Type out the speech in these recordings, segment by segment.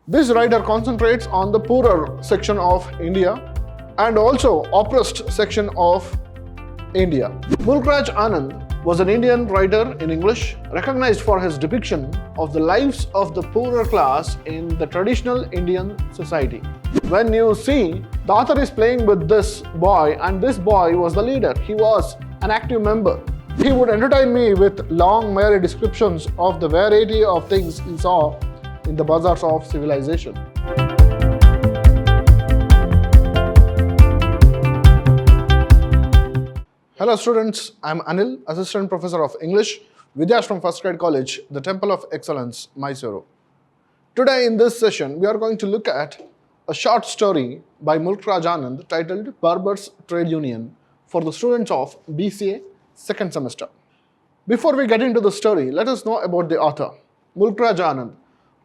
This writer concentrates on the poorer section of India and also oppressed section of India. Mulkraj Anand was an Indian writer in English, recognized for his depiction of the lives of the poorer class in the traditional Indian society. When you see, the author is playing with this boy, and this boy was the leader. He was an active member. He would entertain me with long, merry descriptions of the variety of things he saw in the bazaars of civilization. Hello students, I am Anil, Assistant Professor of English, Vidhyaashram First Grade College, the Temple of Excellence, MYSURU. Today in this session, we are going to look at a short story by Mulkraj Anand titled Barber'S Trade Union for the students of BCA second semester. Before we get into the story, let us know about the author, Mulkraj Anand.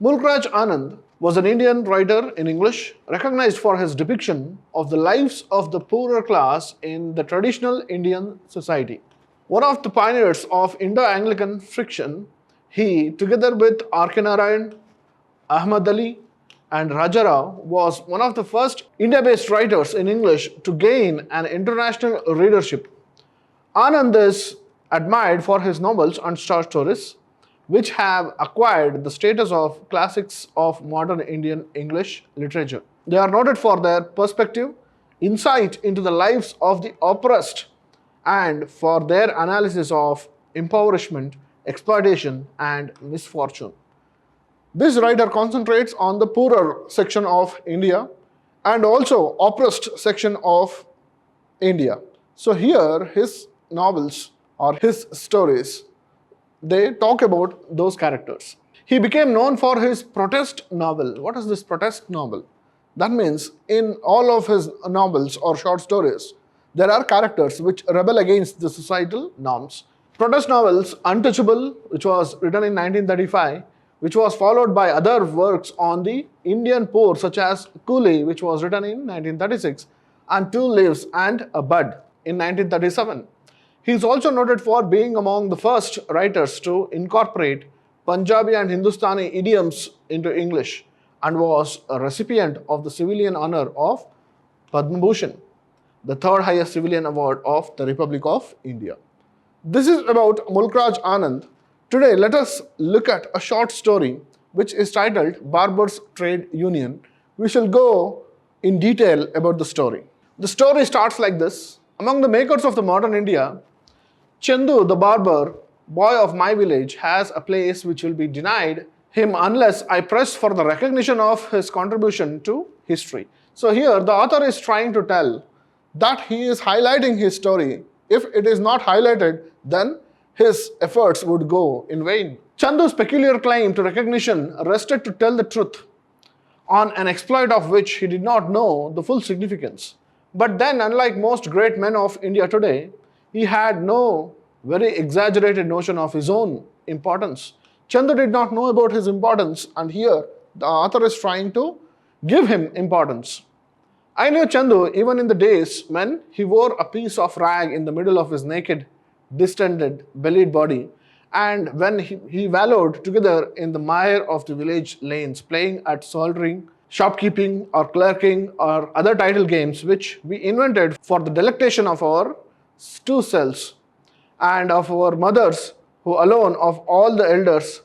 Mulkraj Anand was an Indian writer in English, recognized for his depiction of the lives of the poorer class in the traditional Indian society. One of the pioneers of Indo-Anglican fiction, he, together with R.K. Narayan, Ahmad Ali, and Rajarao, was one of the first India-based writers in English to gain an international readership. Anand is admired for his novels and short stories, which have acquired the status of classics of modern Indian English literature. They are noted for their perspective, insight into the lives of the oppressed, and for their analysis of impoverishment, exploitation, and misfortune. This writer concentrates on the poorer section of India and also oppressed section of India. So here his novels or his stories, they talk about those characters. He became known for his protest novel. What is this protest novel? That means in all of his novels or short stories, there are characters which rebel against the societal norms. Protest novels Untouchable, which was written in 1935, which was followed by other works on the Indian poor such as Coolie, which was written in 1936, and Two Leaves and a Bud in 1937. He is also noted for being among the first writers to incorporate Punjabi and Hindustani idioms into English and was a recipient of the civilian honor of Padma Bhushan, the third highest civilian award of the Republic of India. This is about Mulkraj Anand. Today, let us look at a short story which is titled Barber'S Trade Union. We shall go in detail about the story. The story starts like this. Among the makers of the modern India, Chandu, the barber, boy of my village, has a place which will be denied him unless I press for the recognition of his contribution to history. So here the author is trying to tell that he is highlighting his story. If it is not highlighted, then his efforts would go in vain. Chandu's peculiar claim to recognition rested to tell the truth on an exploit of which he did not know the full significance. But then, unlike most great men of India today, he had no very exaggerated notion of his own importance. Chandu did not know about his importance, and here the author is trying to give him importance. I knew Chandu even in the days when he wore a piece of rag in the middle of his naked, distended, bellied body, and when he wallowed together in the mire of the village lanes, playing at soldering, shopkeeping, or clerking, or other title games which we invented for the delectation of our two selves and of our mothers, who alone of all the elders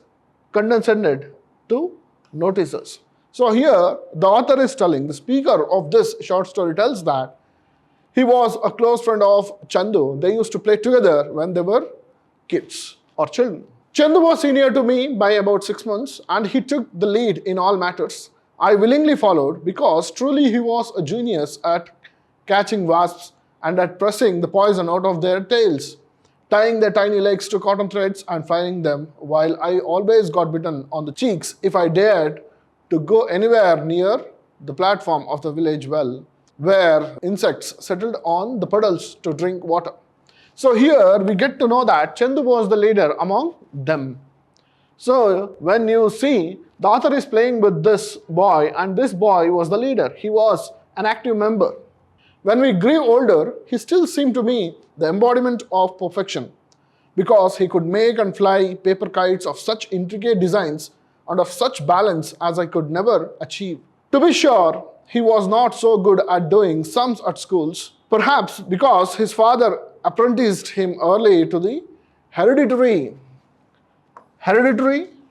condescended to notice us. So here the author is telling, the speaker of this short story tells that he was a close friend of Chandu. They used to play together when they were kids or children. Chandu was senior to me by about 6 months, and he took the lead in all matters. I willingly followed because truly he was a genius at catching wasps and at pressing the poison out of their tails, tying their tiny legs to cotton threads and flying them, while I always got bitten on the cheeks if I dared to go anywhere near the platform of the village well, where insects settled on the puddles to drink water. So here we get to know that Chandu was the leader among them. So when you see, the author is playing with this boy, and this boy was the leader. He was an active member. When we grew older, he still seemed to me the embodiment of perfection, because he could make and fly paper kites of such intricate designs and of such balance as I could never achieve. To be sure, he was not so good at doing sums at schools, perhaps because his father apprenticed him early to the hereditary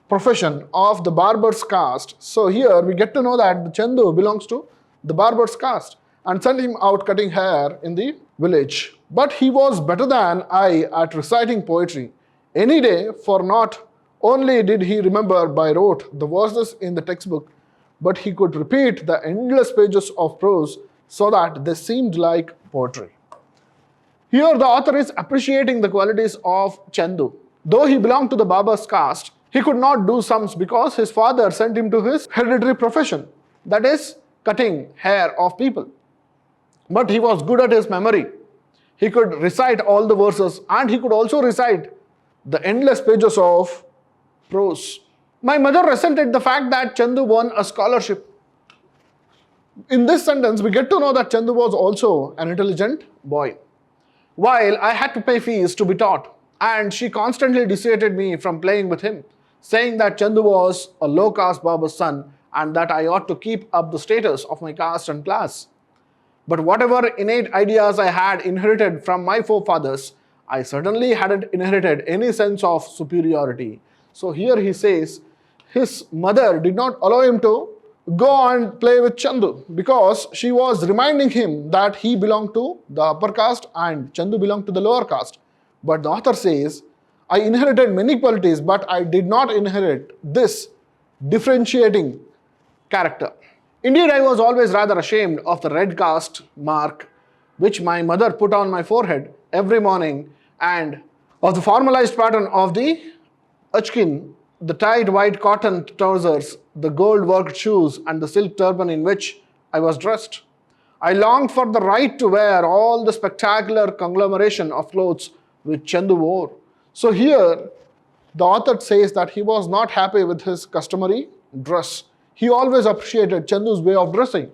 profession of the Barber'S caste. So here we get to know that Chandu belongs to the Barber'S caste and sent him out cutting hair in the village. But he was better than I at reciting poetry any day, for not only did he remember by rote the verses in the textbook, but he could repeat the endless pages of prose so that they seemed like poetry. Here the author is appreciating the qualities of Chandu. Though he belonged to the Barber'S caste, he could not do sums because his father sent him to his hereditary profession, that is, cutting hair of people. But he was good at his memory. He could recite all the verses and he could also recite the endless pages of prose. My mother resented the fact that Chandu won a scholarship. In this sentence, we get to know that Chandu was also an intelligent boy. While I had to pay fees to be taught, and she constantly dissuaded me from playing with him, saying that Chandu was a low-caste Barber's son and that I ought to keep up the status of my caste and class. But whatever innate ideas I had inherited from my forefathers, I certainly hadn't inherited any sense of superiority. So here he says his mother did not allow him to go and play with Chandu because she was reminding him that he belonged to the upper caste and Chandu belonged to the lower caste. But the author says, I inherited many qualities, but I did not inherit this differentiating character. Indeed, I was always rather ashamed of the red caste mark which my mother put on my forehead every morning and of the formalized pattern of the achkin, the tight white cotton trousers, the gold worked shoes and the silk turban in which I was dressed. I longed for the right to wear all the spectacular conglomeration of clothes which Chandu wore. So here the author says that he was not happy with his customary dress. He always appreciated Chandu's way of dressing.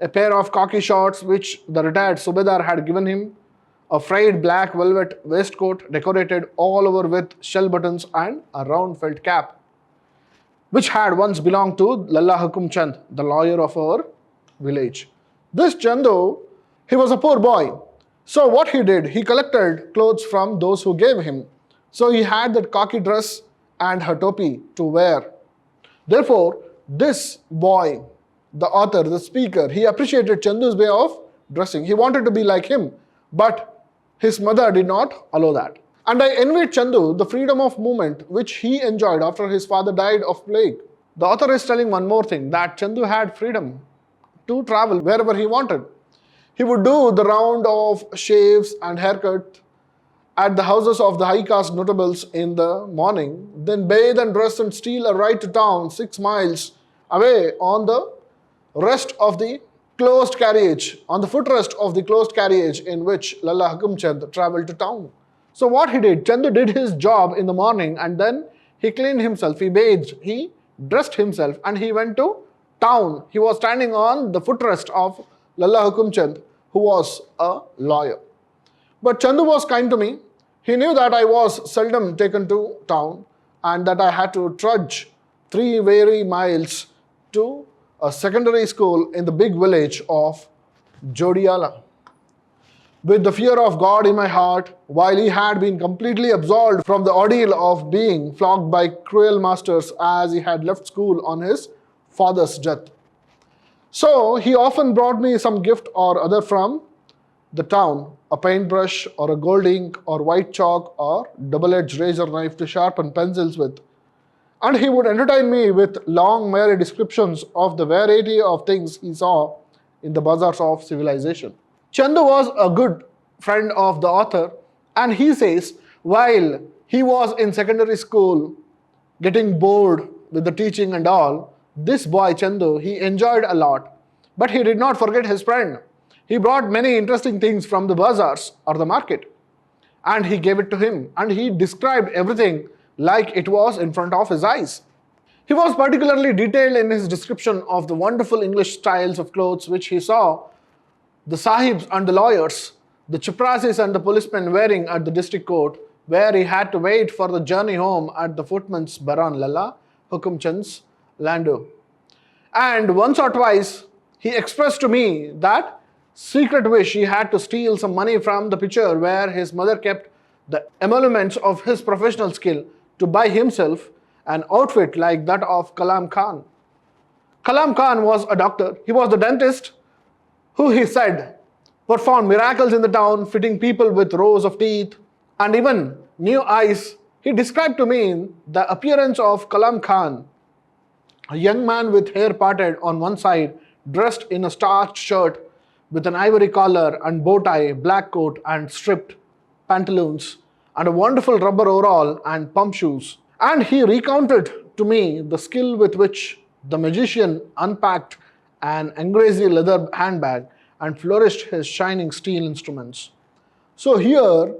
A pair of khaki shorts which the retired Subedar had given him, a frayed black velvet waistcoat decorated all over with shell buttons and a round felt cap, which had once belonged to Lalla Hukum Chand, the lawyer of our village. This Chandu, he was a poor boy. So what he did, he collected clothes from those who gave him. So he had that khaki dress and her topi to wear. Therefore, this boy, the author, the speaker, he appreciated Chandu's way of dressing. He wanted to be like him, but his mother did not allow that. And I envied Chandu the freedom of movement which he enjoyed after his father died of plague. The author is telling one more thing, that Chandu had freedom to travel wherever he wanted. He would do the round of shaves and haircut at the houses of the high caste notables in the morning, then bathe and dress and steal a ride to town 6 miles away on the rest of the closed carriage, on the footrest of the closed carriage in which Lalla Hukum Chand travelled to town. So what he did, Chandu did his job in the morning and then he cleaned himself, he bathed, he dressed himself and he went to town. He was standing on the footrest of Lalla Hukum Chand, who was a lawyer. But Chandu was kind to me. He knew that I was seldom taken to town and that I had to trudge 3 weary miles to a secondary school in the big village of Jodiyala. With the fear of God in my heart, while he had been completely absolved from the ordeal of being flogged by cruel masters as he had left school on his father's death. So he often brought me some gift or other from the town, a paintbrush or a gold ink or white chalk or double-edged razor knife to sharpen pencils with. And he would entertain me with long, merry descriptions of the variety of things he saw in the bazaars of civilization. Chandu was a good friend of the author, and he says while he was in secondary school getting bored with the teaching and all, this boy Chandu, he enjoyed a lot, but he did not forget his friend. He brought many interesting things from the bazaars or the market, and he gave it to him, and he described everything like it was in front of his eyes. He was particularly detailed in his description of the wonderful English styles of clothes which he saw the sahibs and the lawyers, the chaprasis and the policemen wearing at the district court, where he had to wait for the journey home at the footman's Baran Lalla Hukumchand's landau. And once or twice, he expressed to me that secret wish he had to steal some money from the picture where his mother kept the emoluments of his professional skill to buy himself an outfit like that of Kalam Khan. Kalam Khan was a doctor. He was the dentist who, he said, performed miracles in the town, fitting people with rows of teeth and even new eyes. He described to me the appearance of Kalam Khan, a young man with hair parted on one side, dressed in a starched shirt with an ivory collar and bow tie, black coat and striped pantaloons, and a wonderful rubber overall and pump shoes. And he recounted to me the skill with which the magician unpacked an engrazy leather handbag and flourished his shining steel instruments. So here,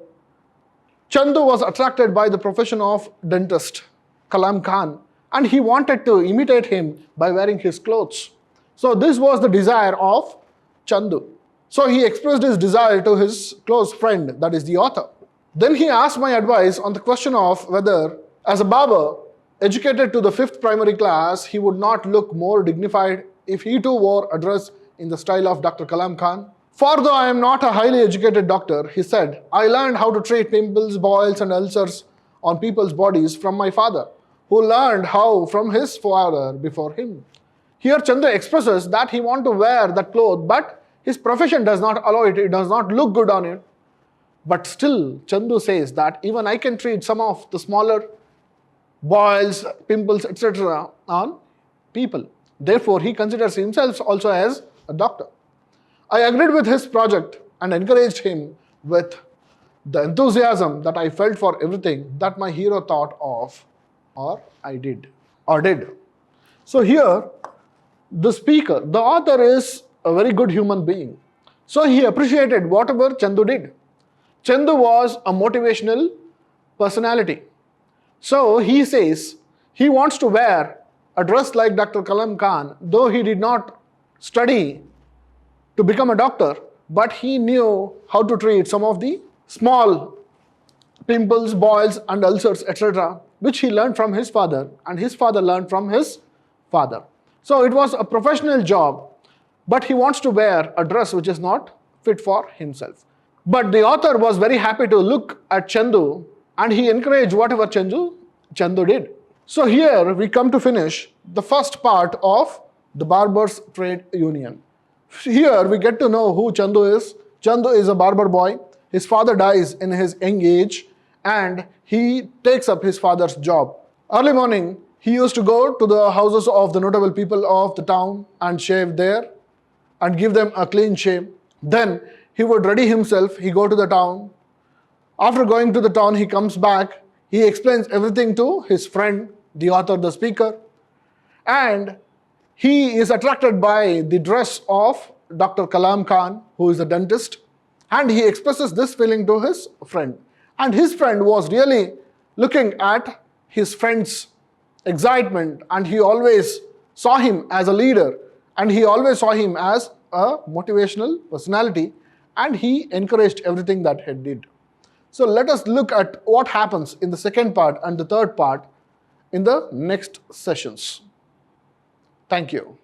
Chandu was attracted by the profession of dentist, Kalam Khan, and he wanted to imitate him by wearing his clothes. So this was the desire of Chandu. So he expressed his desire to his close friend, that is the author. Then he asked my advice on the question of whether, as a barber, educated to the 5th primary class, he would not look more dignified if he too wore a dress in the style of Dr. Kalam Khan. For though I am not a highly educated doctor, he said, I learned how to treat pimples, boils and ulcers on people's bodies from my father, who learned how from his father before him. Here Chandu expresses that he wants to wear that cloth, but his profession does not allow it, it does not look good on it. But still, Chandu says that even I can treat some of the smaller boils, pimples, etc. on people. Therefore, he considers himself also as a doctor. I agreed with his project and encouraged him with the enthusiasm that I felt for everything that my hero thought of, or I did, or did. So here, the speaker, the author is a very good human being. So he appreciated whatever Chandu did. Chandu was a motivational personality. So he says he wants to wear a dress like Dr. Kalam Khan, though he did not study to become a doctor, but he knew how to treat some of the small pimples, boils and ulcers, etc., which he learned from his father, and his father learned from his father. So it was a professional job, but he wants to wear a dress which is not fit for himself. But the author was very happy to look at Chandu, and he encouraged whatever Chandu did. So here we come to finish the first part of the Barber's Trade Union. Here we get to know who Chandu is. Chandu is a barber boy. His father dies in his young age and he takes up his father's job. Early morning, he used to go to the houses of the notable people of the town and shave there and give them a clean shave. Then he would ready himself, he go to the town. After going to the town, he comes back. He explains everything to his friend, the author, the speaker. And he is attracted by the dress of Dr. Kalam Khan, who is a dentist. And he expresses this feeling to his friend. And his friend was really looking at his friend's excitement, and he always saw him as a leader, and he always saw him as a motivational personality, and he encouraged everything that he did. So let us look at what happens in the second part and the third part in the next sessions. Thank you.